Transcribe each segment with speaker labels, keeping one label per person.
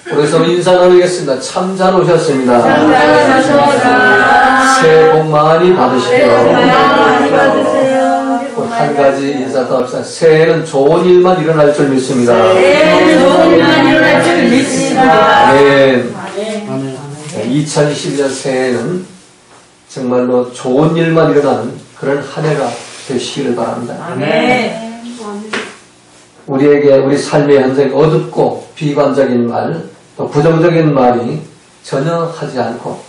Speaker 1: 그래서 인사 나누겠습니다. 참 잘 오셨습니다.
Speaker 2: 참 잘 오셨습니다.
Speaker 1: 새해 복 많이 받으시고요.
Speaker 2: 많이 받으세요.
Speaker 1: 한 가지 인사 더 합시다. 새해는 좋은 일만 일어날 줄 믿습니다.
Speaker 2: 새해는 좋은 일만 일어날 줄 믿습니다.
Speaker 1: 아멘. 2021년 새해는 정말로 좋은 일만 일어나는 그런 한 해가 되시기를 바랍니다.
Speaker 2: 아멘.
Speaker 1: 우리에게 우리 삶의 현장에 어둡고 비관적인 말, 또 부정적인 말이 전혀 하지 않고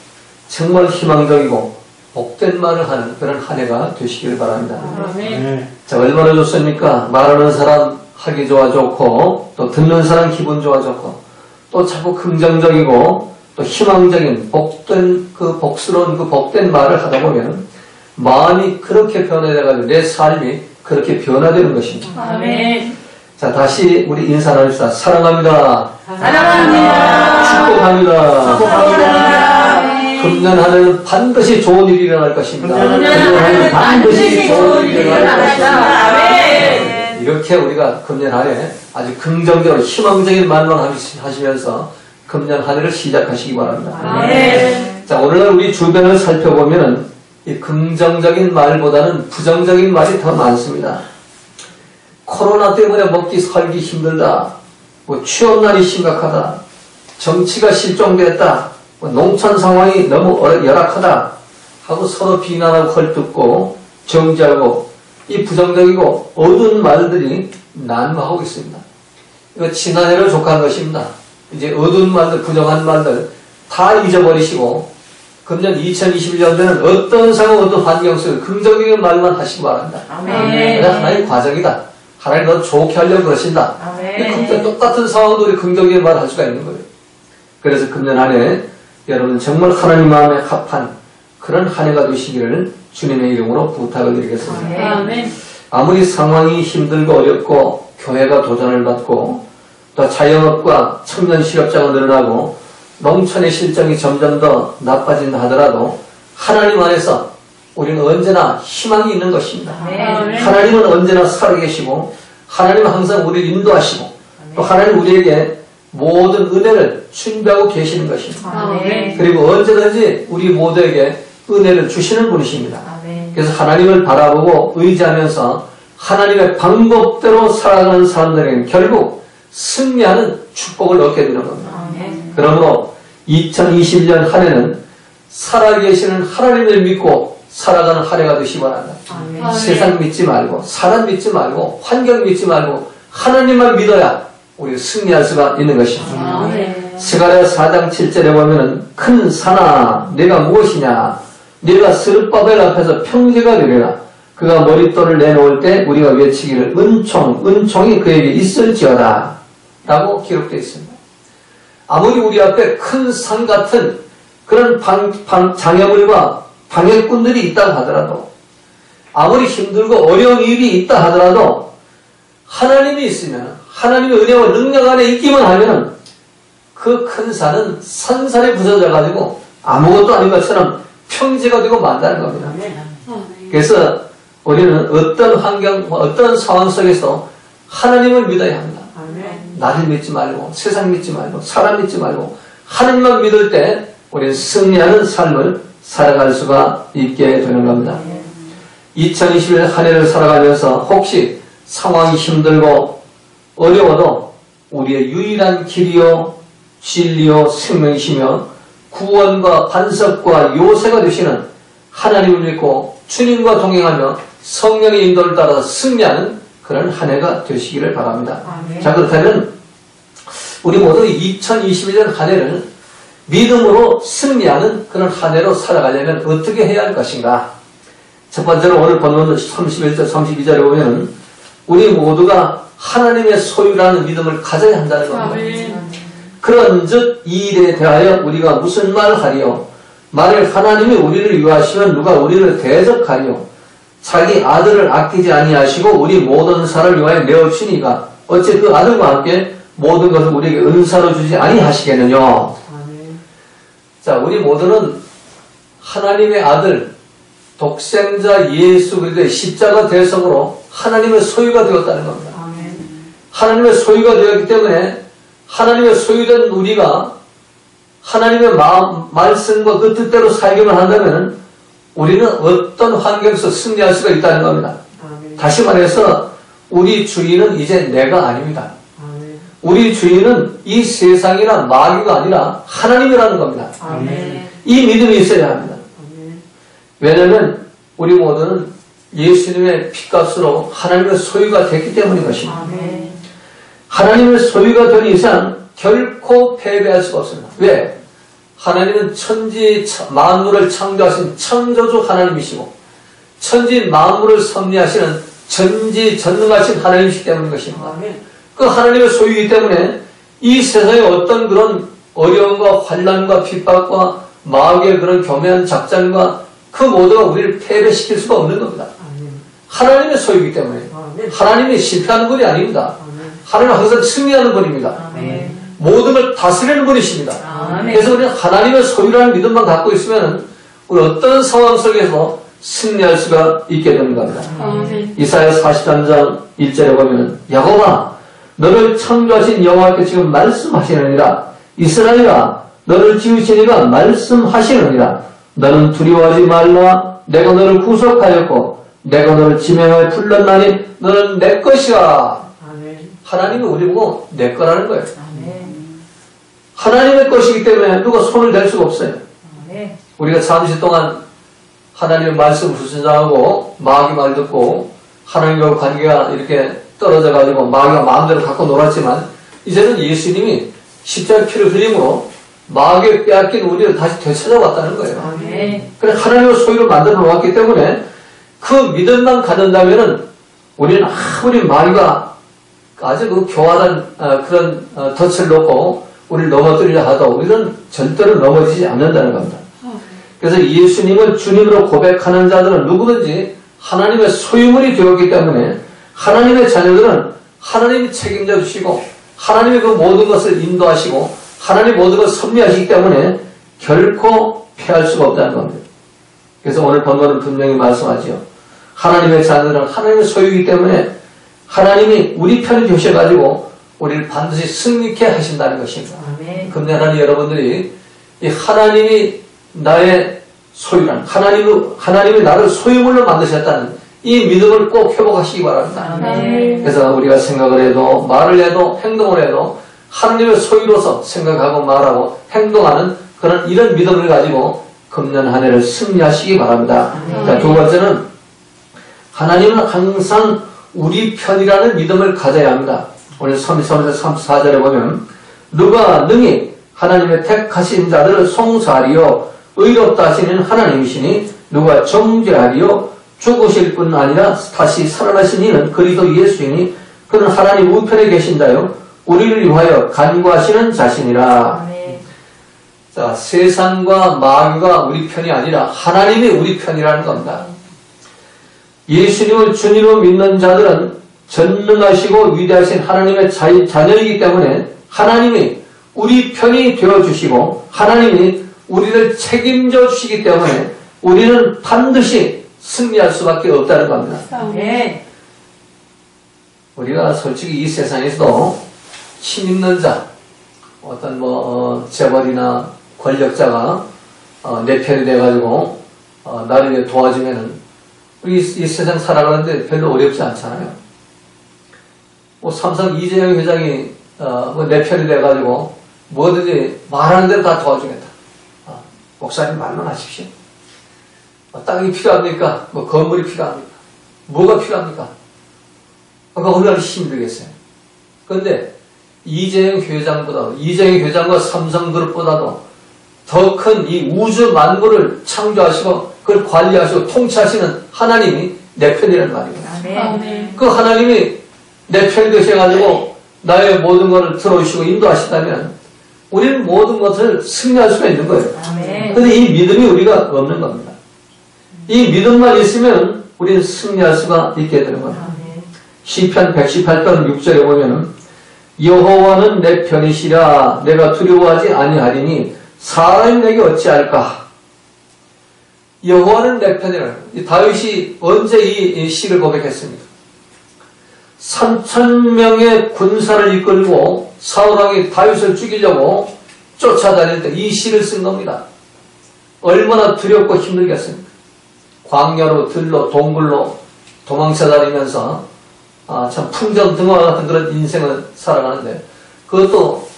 Speaker 1: 정말 희망적이고 복된 말을 하는 그런 한 해가 되시기를 바랍니다.
Speaker 2: 아멘.
Speaker 1: 자, 얼마나 좋습니까? 말하는 사람 하기 좋아 좋고, 또 듣는 사람 기분 좋아 좋고, 또 자꾸 긍정적이고, 또 희망적인 복된 그 복스러운 그 복된 말을 하다 보면 마음이 그렇게 변화돼가지고 내 삶이 그렇게 변화되는 것입니다.
Speaker 2: 아멘.
Speaker 1: 자, 다시 우리 인사 나눕시다. 사랑합니다.
Speaker 2: 사랑합니다.
Speaker 1: 축복합니다.
Speaker 2: 축복합니다.
Speaker 1: 금년 한 해는 반드시 좋은 일이 일어날 것입니다.
Speaker 2: 금년 한 해는 반드시 좋은 일이 일어날 것입니다. 아멘.
Speaker 1: 이렇게 우리가 금년 한 해 아주 긍정적으로 희망적인 말만 하시면서 금년 한 해를 시작하시기 바랍니다.
Speaker 2: 아멘.
Speaker 1: 자, 오늘날 우리 주변을 살펴보면 이 긍정적인 말보다는 부정적인 말이 더 많습니다. 코로나 때문에 먹기 살기 힘들다. 뭐 취업난이 심각하다. 정치가 실종됐다. 뭐 농촌 상황이 너무 열악하다. 하고 서로 비난하고 헐뜯고 정죄하고 이 부정적이고 어두운 말들이 난무하고 있습니다. 이거 지난해로 족한 것입니다. 이제 어두운 말들, 부정한 말들 다 잊어버리시고 금년 2021년도에는 어떤 상황, 어떤 환경 속에 긍정적인 말만 하시기 바랍니다.
Speaker 2: 아멘.
Speaker 1: 하나님 과정이다. 하나님 너 좋게 하려고 그러신다.
Speaker 2: 아멘.
Speaker 1: 똑같은 상황도 우리 긍정적인 말을 할 수가 있는 거예요. 그래서 금년 한 해 여러분 정말 하나님 마음에 합한 그런 한 해가 되시기를 주님의 이름으로 부탁을 드리겠습니다.
Speaker 2: 아멘.
Speaker 1: 아무리 상황이 힘들고 어렵고 교회가 도전을 받고 또 자영업과 청년 실업자가 늘어나고 농촌의 실정이 점점 더 나빠진다 하더라도 하나님 안에서 우리는 언제나 희망이 있는 것입니다.
Speaker 2: 아멘.
Speaker 1: 하나님은 언제나 살아계시고 하나님은 항상 우리를 인도하시고 또 하나님 우리에게 모든 은혜를 준비하고 계시는 것입니다.
Speaker 2: 아멘.
Speaker 1: 그리고 언제든지 우리 모두에게 은혜를 주시는 분이십니다.
Speaker 2: 아멘.
Speaker 1: 그래서 하나님을 바라보고 의지하면서 하나님의 방법대로 살아가는 사람들에게는 결국 승리하는 축복을 얻게 되는 겁니다.
Speaker 2: 아멘.
Speaker 1: 그러므로 2021년 한 해는 살아계시는 하나님을 믿고 살아가는 한 해가 되시기 바랍니다.
Speaker 2: 아멘.
Speaker 1: 세상 믿지 말고 사람 믿지 말고 환경 믿지 말고 하나님만 믿어야 우리 승리할 수가 있는 것입니다.
Speaker 2: 아멘.
Speaker 1: 스가랴 4장 7절에 보면은 큰 산아 내가 무엇이냐 네가 스룹바벨 앞에서 평지가 되리라 그가 머릿돌을 내놓을 때 우리가 외치기를 은총이 그에게 있을지어다 라고 기록되어 있습니다. 아무리 우리 앞에 큰 산 같은 그런 장애물과 방해꾼들이 있다고 하더라도 아무리 힘들고 어려운 일이 있다 하더라도 하나님이 있으면 하나님의 은혜와 능력 안에 있기만 하면 그 큰 산은 산살에 부서져 가지고 아무것도 아닌 것처럼 평지가 되고 만다는 겁니다. 그래서 우리는 어떤 환경, 어떤 상황 속에서 하나님을 믿어야 합니다. 나를 믿지 말고 세상 믿지 말고 사람 믿지 말고 하나님만 믿을 때 우리는 승리하는 삶을 살아갈 수가 있게 되는 겁니다. 2021년 한 해를 살아가면서 혹시 상황이 힘들고 어려워도 우리의 유일한 길이요 진리요 생명이시며 구원과 반석과 요새가 되시는 하나님을 믿고 주님과 동행하며 성령의 인도를 따라 승리하는 그런 한 해가 되시기를 바랍니다.
Speaker 2: 아멘.
Speaker 1: 자, 그렇다면 우리 모두 2021년 한 해를 믿음으로 승리하는 그런 한 해로 살아가려면 어떻게 해야 할 것인가? 첫 번째로 오늘 본문 31절, 32절에 보면 우리 모두가 하나님의 소유라는 믿음을 가져야 한다는 겁니다.
Speaker 2: 아멘.
Speaker 1: 그런즉 이 일에 대하여 우리가 무슨 말을 하리요? 만일 하나님이 우리를 위하시면 누가 우리를 대적하리요? 자기 아들을 아끼지 아니하시고 우리 모든 사를 위하여 내어주니가 어째 그 아들과 함께 모든 것을 우리에게 은사로 주지 아니하시겠느냐? 자, 우리 모두는 하나님의 아들 독생자 예수 그리스도의 십자가 대성으로 하나님의 소유가 되었다는 겁니다. 하나님의 소유가 되었기 때문에 하나님의 소유된 우리가 하나님의 말씀과 그 뜻대로 살기만 한다면 우리는 어떤 환경에서 승리할 수가 있다는 겁니다.
Speaker 2: 아멘.
Speaker 1: 다시 말해서 우리 주인은 이제 내가 아닙니다.
Speaker 2: 아멘.
Speaker 1: 우리 주인은 이 세상이나 마귀가 아니라 하나님이라는 겁니다.
Speaker 2: 아멘.
Speaker 1: 이 믿음이 있어야 합니다.
Speaker 2: 아멘.
Speaker 1: 왜냐하면 우리 모두는 예수님의 피값으로 하나님의 소유가 됐기 때문인 것입니다.
Speaker 2: 아멘.
Speaker 1: 하나님의 소유가 된 이상 결코 패배할 수가 없습니다. 왜? 하나님은 천지 만물을 창조하신 창조주 하나님이시고 천지 만물을 섭리하시는 전지전능하신 하나님이시기 때문인 것입니다.
Speaker 2: 아멘.
Speaker 1: 그 하나님의 소유이기 때문에 이 세상에 어떤 그런 어려움과 환난과 핍박과 마귀의 그런 교묘한 작전과 그 모두가 우리를 패배시킬 수가 없는 겁니다.
Speaker 2: 아멘.
Speaker 1: 하나님의 소유이기 때문에
Speaker 2: 아멘.
Speaker 1: 하나님이 실패하는 분이 아닙니다.
Speaker 2: 아멘.
Speaker 1: 하나님은 항상 승리하는 분입니다.
Speaker 2: 아멘.
Speaker 1: 모든 걸 다스리는 분이십니다.
Speaker 2: 아멘.
Speaker 1: 그래서 우리는 하나님의 소유라는 믿음만 갖고 있으면 우리 어떤 상황 속에서 승리할 수가 있게 되는 겁니다.
Speaker 2: 아멘.
Speaker 1: 이사야 43장 1절에 보면 여호와 너를 창조하신 여호와께 지금 말씀하시느니라. 이스라엘아 너를 지으신 이가 말씀하시느니라. 너는 두려워하지 말라. 내가 너를 구속하였고 내가 너를 지명하여 불렀나니 너는 내 것이라.
Speaker 2: 아멘.
Speaker 1: 하나님이 우리 보고 내 거라는 거예요.
Speaker 2: 아멘.
Speaker 1: 하나님의 것이기 때문에 누가 손을 댈 수가 없어요.
Speaker 2: 아멘.
Speaker 1: 우리가 잠시 동안 하나님의 말씀 불순종하고 마귀 말 듣고 하나님과 관계가 이렇게 떨어져 가지고 마귀가 마음대로 갖고 놀았지만 이제는 예수님이 십자가 피를 흘림으로 마귀에 빼앗긴 우리를 다시 되찾아왔다는 거예요.
Speaker 2: 아멘.
Speaker 1: 그래 하나님의 소유를 만들어 놓았기 때문에 그 믿음만 갖는다면은 우리는 아무리 마귀가 아주 그 교활한 그런 덫을 놓고 우리를 넘어뜨리려 하도 우리는 절대로 넘어지지 않는다는 겁니다. 그래서 예수님을 주님으로 고백하는 자들은 누구든지 하나님의 소유물이 되었기 때문에 하나님의 자녀들은 하나님이 책임져 주시고 하나님의 그 모든 것을 인도하시고 하나님 모든 것을 섭리하시기 때문에 결코 패할 수가 없다는 겁니다. 그래서 오늘 본문은 분명히 말씀하죠. 하나님의 자녀들은 하나님의 소유이기 때문에 하나님이 우리 편이 되셔가지고 우리를 반드시 승리케 하신다는 것입니다.
Speaker 2: 아멘.
Speaker 1: 금년하는 여러분들이 이 하나님이 나의 소유란 하나님이 나를 소유물로 만드셨다는 이 믿음을 꼭 회복하시기 바랍니다.
Speaker 2: 아멘.
Speaker 1: 그래서 우리가 생각을 해도 말을 해도 행동을 해도 하나님의 소유로서 생각하고 말하고 행동하는 그런 이런 믿음을 가지고 금년 한 해를 승리하시기 바랍니다. 자, 두 번째는 하나님은 항상 우리 편이라는 믿음을 가져야 합니다. 오늘 33절 34절에 보면 누가 능히 하나님의 택하신 자들을 송사하리요 의롭다 하시는 하나님이시니 누가 정죄하리요 죽으실 뿐 아니라 다시 살아나신 이는 그리스도 예수이니 그는 하나님 우편에 계신 자요 우리를 위하여 간구하시는 자신이라.
Speaker 2: 아멘.
Speaker 1: 자, 세상과 마귀가 우리 편이 아니라 하나님이 우리 편이라는 겁니다. 예수님을 주님으로 믿는 자들은 전능하시고 위대하신 하나님의 자녀이기 때문에 하나님이 우리 편이 되어주시고 하나님이 우리를 책임져 주시기 때문에 우리는 반드시 승리할 수밖에 없다는 겁니다.
Speaker 2: 아멘.
Speaker 1: 우리가 솔직히 이 세상에서도 힘 있는 자, 어떤 재벌이나 권력자가 내 편이 돼가지고 나를 이제 도와주면은 우리 이 세상 살아가는데 별로 어렵지 않잖아요. 삼성 이재용 회장이 내 편이 돼가지고 뭐든지 말하는 대로 다 도와주겠다. 목사님 말만 하십시오. 땅이 필요합니까? 건물이 필요합니까? 뭐가 필요합니까? 얼마나 힘이 들겠어요. 그런데 이재용 회장과 삼성그룹보다도 더 큰 이 우주 만물을 창조하시고 그걸 관리하시고 통치하시는 하나님이 내 편이라는 말입니다.
Speaker 2: 아멘.
Speaker 1: 그 하나님이 내 편이 되셔가지고 나의 모든 것을 들어오시고 인도하시다면 우리는 모든 것을 승리할 수가 있는 거예요.
Speaker 2: 아멘.
Speaker 1: 그런데 이 믿음이 우리가 없는 겁니다. 이 믿음만 있으면 우리는 승리할 수가 있게 되는 겁니다.
Speaker 2: 아멘.
Speaker 1: 시편 118편 6절에 보면 여호와는 내 편이시라 내가 두려워하지 아니하리니 사람이 내게 어찌할까. 여호와는 내 편이라. 다윗이 언제 이 시를 고백했습니까? 3,000명의 군사를 이끌고 사울왕이 다윗을 죽이려고 쫓아다닐 때 이 시를 쓴 겁니다. 얼마나 두렵고 힘들겠습니까? 광야로 들로 동굴로 도망쳐 다니면서 참 풍전등화 같은 그런 인생을 살아가는데 그것도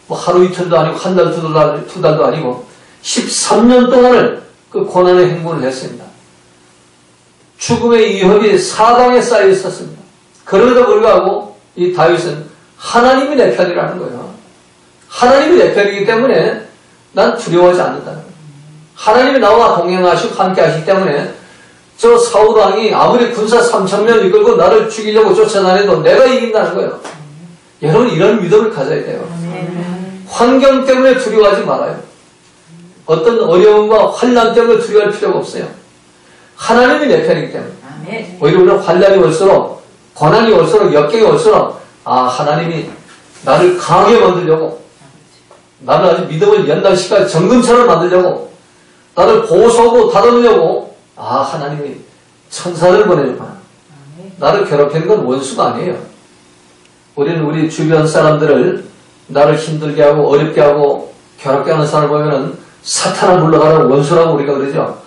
Speaker 1: 뭐 하루 이틀도 아니고 한 달, 두 달도 아니고 13년 동안을 그 고난의 행군을 했습니다. 죽음의 위협이 사방에 쌓여 있었습니다. 그럼에도 불구하고 이 다윗은 하나님이 내 편이라는 거예요. 하나님이 내 편이기 때문에 난 두려워하지 않는다는 거예요. 하나님이 나와 동행하시고 함께 하시기 때문에 저 사울왕이 아무리 군사 3,000명 이끌고 나를 죽이려고 쫓아다녀도 내가 이긴다는 거예요. 여러분 이런 믿음을 가져야 돼요. 환경 때문에 두려워하지 말아요. 어떤 어려움과 환난 때문에 두려워할 필요가 없어요. 하나님이 내 편이기 때문에. 오히려 우리는 환난이 올수록 고난이 올수록 역경이 올수록 하나님이 나를 강하게 만들려고 나를 아주 믿음을 연단시켜 정금처럼 만들려고 나를 보호하고 다듬으려고 하나님이 천사를 보내주구나. 나를 괴롭히는 건 원수가 아니에요. 우리는 우리 주변 사람들을 나를 힘들게 하고 어렵게 하고 괴롭게 하는 사람을 보면은 사탄아 물러가라는 원수라고 우리가 그러죠.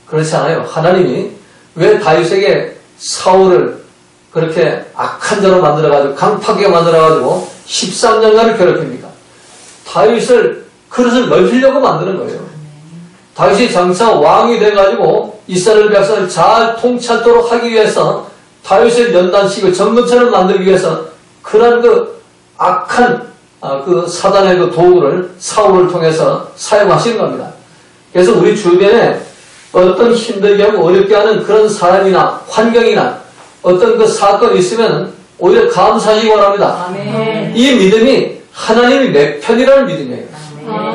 Speaker 1: 그렇지 않아요. 하나님이 왜 다윗에게 사울을 그렇게 악한 자로 만들어가지고 강팍하게 만들어가지고 13년간을 괴롭힙니까? 다윗을 그릇을 넓히려고 만드는 거예요. 다윗이 장차 왕이 돼가지고 이스라엘 백성을 잘 통치하도록 하기 위해서 다윗을 연단시키고 정금처럼 만들기 위해서 그런 그 악한 그 사단의 그 도구를 사울을 통해서 사용하시는 겁니다. 그래서 우리 주변에 어떤 힘들게 하고 어렵게 하는 그런 사람이나 환경이나 어떤 그 사건이 있으면 오히려 감사하시기 바랍니다. 이 믿음이 하나님이 내 편이라는 믿음이에요.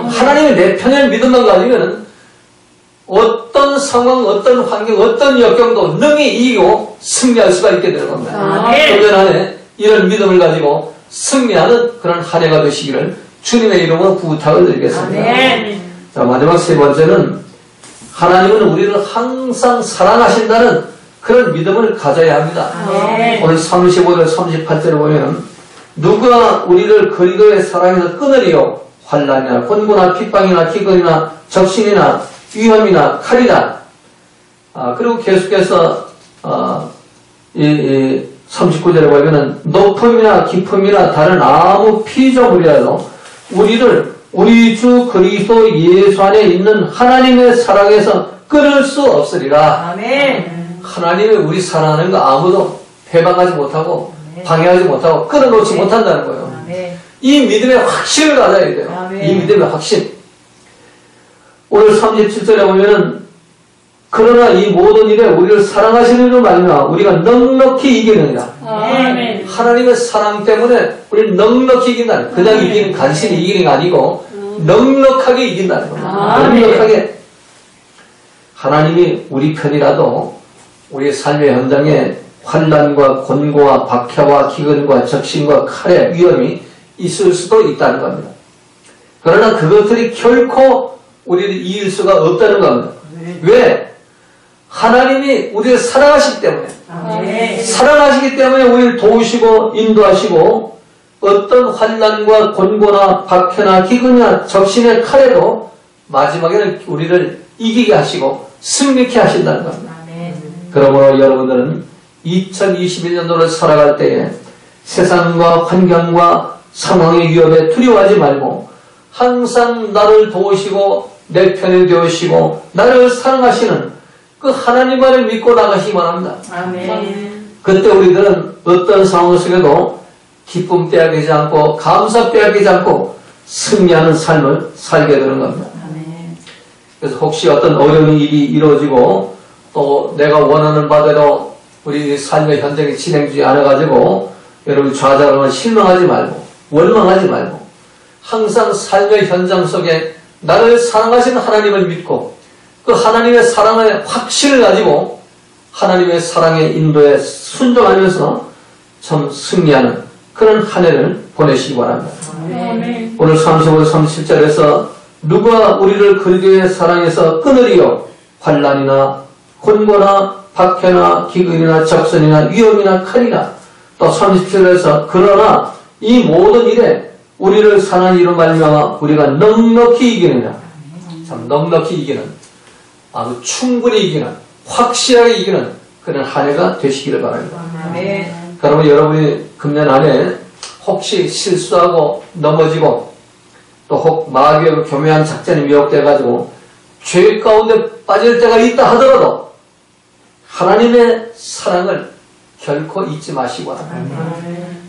Speaker 1: 하나님이 내 편이라는 믿음만 가지면 어떤 상황, 어떤 환경, 어떤 역경도 능히 이기고 승리할 수가 있게 되는 겁니다. 오늘 안에 이런 믿음을 가지고 승리하는 그런 한 해가 되시기를 주님의 이름으로 부탁을 드리겠습니다. 자, 마지막 세 번째는 하나님은 우리를 항상 사랑하신다는 그런 믿음을 가져야 합니다. 오늘 35절, 38절을 보면 누가 우리를 그리스도의 사랑에서 끊으리요? 환난이나 곤고나 핍박이나 기근이나 적신이나 위험이나 칼이나 그리고 계속해서 39절에 보면은 높음이나 깊음이나 다른 아무 피조물이라도 우리를 우리 주 그리스도 예수 안에 있는 하나님의 사랑에서 끊을 수 없으리라. 하나님이 우리 사랑하는 거 아무도 해방하지 못하고 방해하지 못하고 끊어놓지 못한다는 거예요. 이 믿음의 확신을 가져야 돼요. 이 믿음의 확신. 오늘 37절에 보면은 그러나 이 모든 일에 우리를 사랑하시는 이로 말미암아 우리가 넉넉히 이기느니라. 하나님의 사랑 때문에 우리는 넉넉히 이긴다는, 그냥 이기는, 간신히 이기는 게 아니고 넉넉하게 이긴다는 겁니다. 넉넉하게. 하나님이 우리 편이라도 우리의 삶의 현장에 환난과 곤고와 박해와 기근과 적신과 칼의 위험이 있을 수도 있다는 겁니다. 그러나 그것들이 결코 우리를 이길 수가 없다는 겁니다. 왜? 하나님이 우리를 사랑하시기 때문에. 사랑하시기 때문에 우리를 도우시고 인도하시고 어떤 환난과 곤고나 박해나 기근이나 적신의 칼에도 마지막에는 우리를 이기게 하시고 승리케 하신다는 겁니다. 그러므로 여러분들은 2021년도를 살아갈 때에 세상과 환경과 상황의 위협에 두려워하지 말고 항상 나를 도우시고 내 편이 되어주시고 나를 사랑하시는 그 하나님만을 믿고 나가시기 바랍니다. 그때 우리들은 어떤 상황 속에도 기쁨 빼앗기지 않고 감사 빼앗기지 않고 승리하는 삶을 살게 되는 겁니다. 그래서 혹시 어떤 어려운 일이 이루어지고 또 내가 원하는 바대로 우리 삶의 현장이 진행되지 않아가지고 여러분 좌절하거나 실망하지 말고 원망하지 말고 항상 삶의 현장 속에 나를 사랑하시는 하나님을 믿고 그 하나님의 사랑의 확신을 가지고 하나님의 사랑의 인도에 순종하면서 참 승리하는 그런 한 해를 보내시기 바랍니다. 오늘 35, 37절에서 누가 우리를 그리스도의 사랑에서 끊으리요? 환난이나 곤고나 박해나 기근이나 적선이나 위험이나 칼이나 또 37절에서 그러나 이 모든 일에 우리를 사는 이로 말미암아 우리가 넉넉히 이기느냐. 참 넉넉히 이기는, 아주 충분히 이기는, 확실하게 이기는 그런 한 해가 되시기를 바랍니다.
Speaker 2: 아멘.
Speaker 1: 그러면 여러분이 금년 안에 혹시 실수하고 넘어지고 또 혹 마귀의 교묘한 작전이 미혹돼가지고 죄 가운데 빠질 때가 있다 하더라도 하나님의 사랑을 결코 잊지 마시고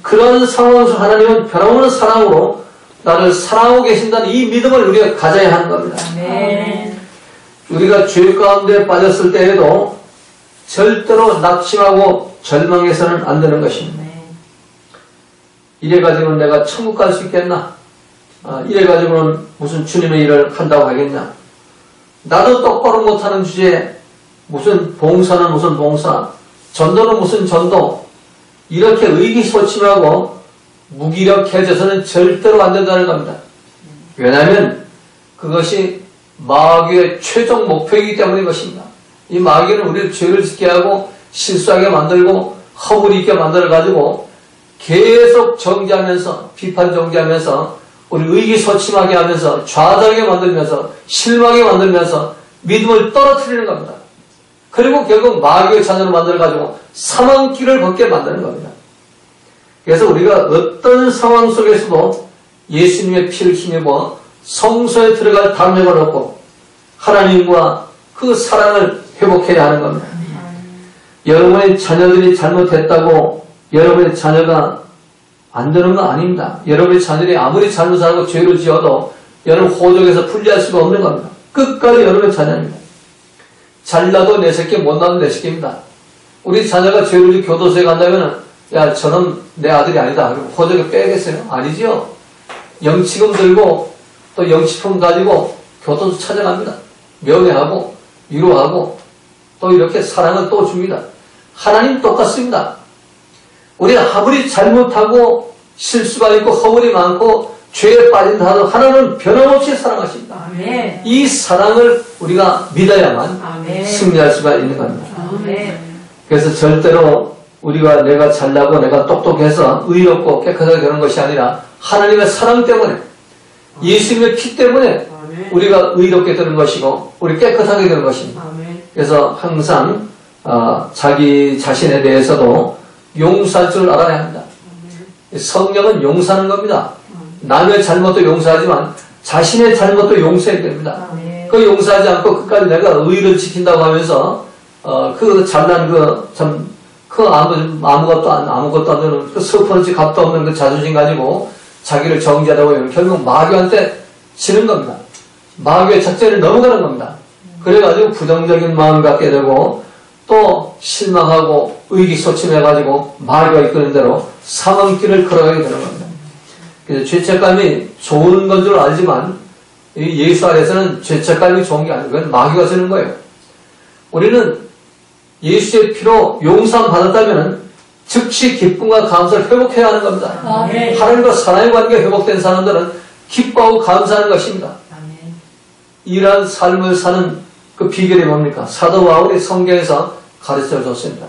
Speaker 1: 그런 상황에서 하나님은 변함없는 사랑으로 나를 사랑하고 계신다는 이 믿음을 우리가 가져야 하는 겁니다.
Speaker 2: 아멘.
Speaker 1: 우리가 죄 가운데 빠졌을 때에도 절대로 낙심하고 절망해서는 안 되는 것입니다. 이래가지고는 내가 천국 갈 수 있겠나? 이래가지고는 무슨 주님의 일을 한다고 하겠냐? 나도 똑바로 못하는 주제에 무슨 봉사는 무슨 봉사, 전도는 무슨 전도, 이렇게 의기소침하고 무기력해져서는 절대로 안 된다는 겁니다. 왜냐하면 그것이 마귀의 최종 목표이기 때문인 것입니다. 이 마귀는 우리를 죄를 짓게 하고 실수하게 만들고 허물이 있게 만들어가지고 계속 정죄하면서 비판 정죄하면서 우리 의기소침하게 하면서 좌절하게 만들면서 실망하게 만들면서 믿음을 떨어뜨리는 겁니다. 그리고 결국 마귀의 자녀로 만들어가지고 사망길을 걷게 만드는 겁니다. 그래서 우리가 어떤 상황 속에서도 예수님의 피를 힘입어 성소에 들어갈 담력을 얻고 하나님과 그 사랑을 회복해야 하는 겁니다. 여러분의 자녀들이 잘못했다고 여러분의 자녀가 안 되는 건 아닙니다. 여러분의 자녀들이 아무리 잘못하고 죄를 지어도 여러분 호적에서 분리할 수가 없는 겁니다. 끝까지 여러분의 자녀입니다. 잘나도 내 새끼, 못나도 내 새끼입니다. 우리 자녀가 죄를 지어 교도소에 간다면 야, 저는 내 아들이 아니다. 그리고 호적에 빼겠어요? 아니지요. 영치금 들고 또 영치품 가지고 교도소 찾아갑니다. 면회하고 위로하고 또 이렇게 사랑을 또 줍니다. 하나님 똑같습니다. 우리가 아무리 잘못하고 실수가 있고 허물이 많고 죄에 빠진다 하도 하나님은 변함없이 사랑하십니다.
Speaker 2: 아멘.
Speaker 1: 이 사랑을 우리가 믿어야만
Speaker 2: 아멘.
Speaker 1: 승리할 수가 있는 겁니다.
Speaker 2: 아멘.
Speaker 1: 그래서 절대로 우리가 내가 잘나고 내가 똑똑해서 의롭고 깨끗하게 되는 것이 아니라 하나님의 사랑 때문에 예수님의 피 때문에 우리가 의롭게 되는 것이고 우리 깨끗하게 되는 것입니다.
Speaker 2: 아멘.
Speaker 1: 그래서 항상 자기 자신에 대해서도 용서할 줄 알아야 합니다. 성령은 용서하는 겁니다. 남의 잘못도 용서하지만 자신의 잘못도 용서해야 됩니다. 그 용서하지 않고 끝까지 내가 의를 지킨다고 하면서 그 잘난 아무것도 안 되는 그 스펀지 값도 없는 그 자존심 가지고 자기를 정죄하다고 하면 결국 마귀한테 지는 겁니다. 마귀의 작전을 넘어가는 겁니다. 그래가지고 부정적인 마음 갖게 되고 또 실망하고 의기소침해가지고 마귀가 이끄는 대로 사망길을 걸어가게 되는 겁니다. 그래서 죄책감이 좋은 건 줄 알지만 예수 안에서는 죄책감이 좋은 게 아니고 그건 마귀가 주는 거예요. 우리는 예수의 피로 용서함 받았다면 즉시 기쁨과 감사를 회복해야 하는 겁니다.
Speaker 2: 아멘.
Speaker 1: 하나님과 사랑의 관계가 회복된 사람들은 기뻐하고 감사하는 것입니다.
Speaker 2: 아멘.
Speaker 1: 이러한 삶을 사는 그 비결이 뭡니까? 사도 바울이 성경에서 가르쳐 줬습니다.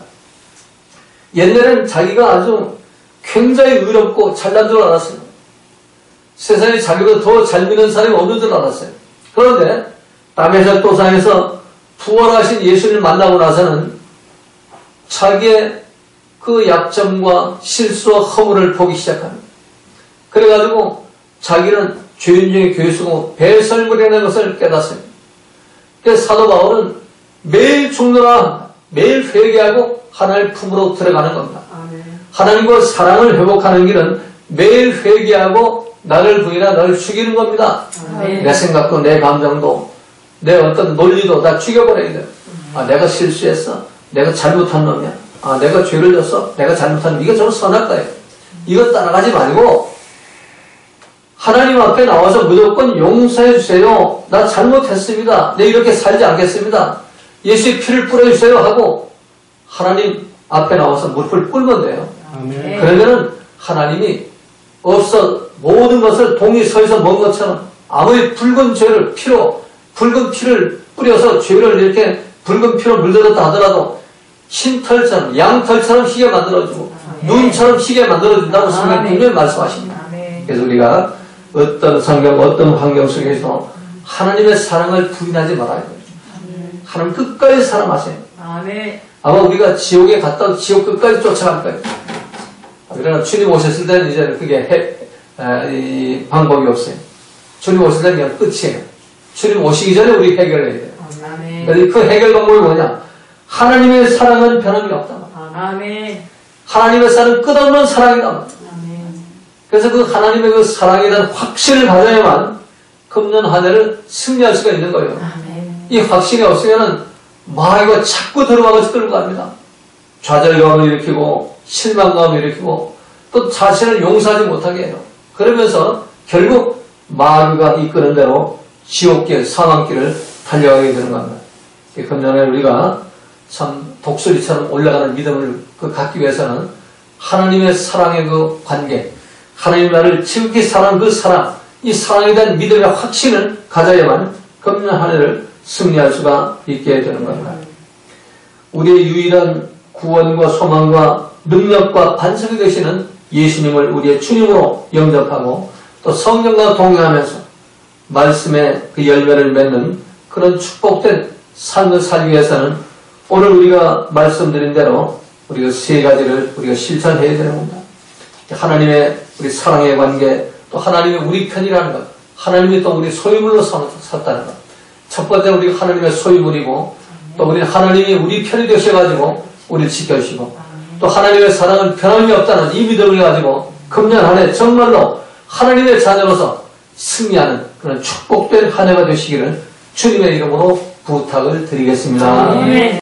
Speaker 1: 옛날에는 자기가 아주 굉장히 의롭고 잘난 줄 알았어요. 세상에 자기보다 더 잘 믿는 사람이 없는 줄 알았어요. 그런데 담에색 도상에서 부활하신 예수님을 만나고 나서는 자기의 그 약점과 실수와 허물을 보기 시작합니다. 그래가지고 자기는 죄인 중에 괴수고 배설물이라는 것을 깨닫습니다. 그래서 사도 바울은 매일 죽노라, 매일 회개하고 하나님의 품으로 들어가는 겁니다.
Speaker 2: 아멘.
Speaker 1: 하나님과 사랑을 회복하는 길은 매일 회개하고 나를 부인하 나를 죽이는 겁니다.
Speaker 2: 아멘.
Speaker 1: 내 생각도 내 감정도 내 어떤 논리도 다 죽여버려야 돼요. 내가 실수했어. 내가 잘못한 놈이야. 내가 죄를 졌어. 내가 잘못한 놈. 이거 좀 선할 거예요. 이거 따라가지 말고 하나님 앞에 나와서 무조건 용서해 주세요. 나 잘못했습니다. 내 이렇게 살지 않겠습니다. 예수의 피를 뿌려주세요 하고 하나님 앞에 나와서 무릎을 꿇으면 돼요.
Speaker 2: 아멘.
Speaker 1: 그러면은 하나님이 모든 것을 동이 서에서 먼 것처럼 아무리 붉은 피를 뿌려서 죄를 이렇게 붉은 피로 물들었다 하더라도 흰 털처럼 양털처럼 희게 만들어주고 눈처럼 희게 만들어준다고 성경 분명히 말씀하십니다.
Speaker 2: 아멘.
Speaker 1: 그래서 우리가 어떤 상경, 어떤 환경 속에서 하나님의 사랑을 부인하지 말아야 돼요. 하나님 끝까지 사랑하세요.
Speaker 2: 아멘.
Speaker 1: 아마 우리가 지옥에 갔다 지옥 끝까지 쫓아갈 거예요. 그러나 주님 오셨을 때는 이제는 그게 이 방법이 없어요. 주님 오실 때는 그냥 끝이에요. 주님 오시기 전에 우리 해결해야 돼요.
Speaker 2: 아멘.
Speaker 1: 그래서 그 해결 방법이 뭐냐? 하나님의 사랑은 변함이 없다.
Speaker 2: 아멘.
Speaker 1: 하나님의 사랑은 끝없는 사랑이다.
Speaker 2: 아멘.
Speaker 1: 그래서 그 하나님의 그 사랑에 대한 확신을 가져야만 금년 한 해를 승리할 수가 있는 거예요.
Speaker 2: 아멘.
Speaker 1: 이 확신이 없으면은 마귀가 자꾸 들어가서 끌고 갑니다. 좌절감을 일으키고 실망감을 일으키고 또 자신을 용서하지 못하게 해요. 그러면서 결국 마귀가 이끄는 대로 지옥길, 사망길을 달려가게 되는 겁니다. 금년에 우리가 참 독수리처럼 올라가는 믿음을 갖기 위해서는 하나님의 사랑의 그 관계, 하나님 나를 지극히 사랑하는 그 사랑, 이 사랑에 대한 믿음의 확신을 가져야만 금년 한 해를 승리할 수가 있게 되는 겁니다. 우리의 유일한 구원과 소망과 능력과 반석이 되시는 예수님을 우리의 주님으로 영접하고 또 성령과 동행하면서 말씀의 그 열매를 맺는 그런 축복된 삶을 살기 위해서는 오늘 우리가 말씀드린 대로 우리가 세 가지를 우리가 실천해야 되는 겁니다. 하나님의 우리 사랑의 관계, 또 하나님의 우리 편이라는 것, 하나님이 또 우리 소유물로 섰다는 것. 첫 번째 우리가 하나님의 소유물이고 또 우리 하나님이 우리 편이 되셔가지고 우리를 지켜주시고 또 하나님의 사랑은 변함이 없다는 이 믿음을 가지고 금년 한 해 정말로 하나님의 자녀로서 승리하는 그런 축복된 한 해가 되시기를 주님의 이름으로 부탁을 드리겠습니다.
Speaker 2: 아멘.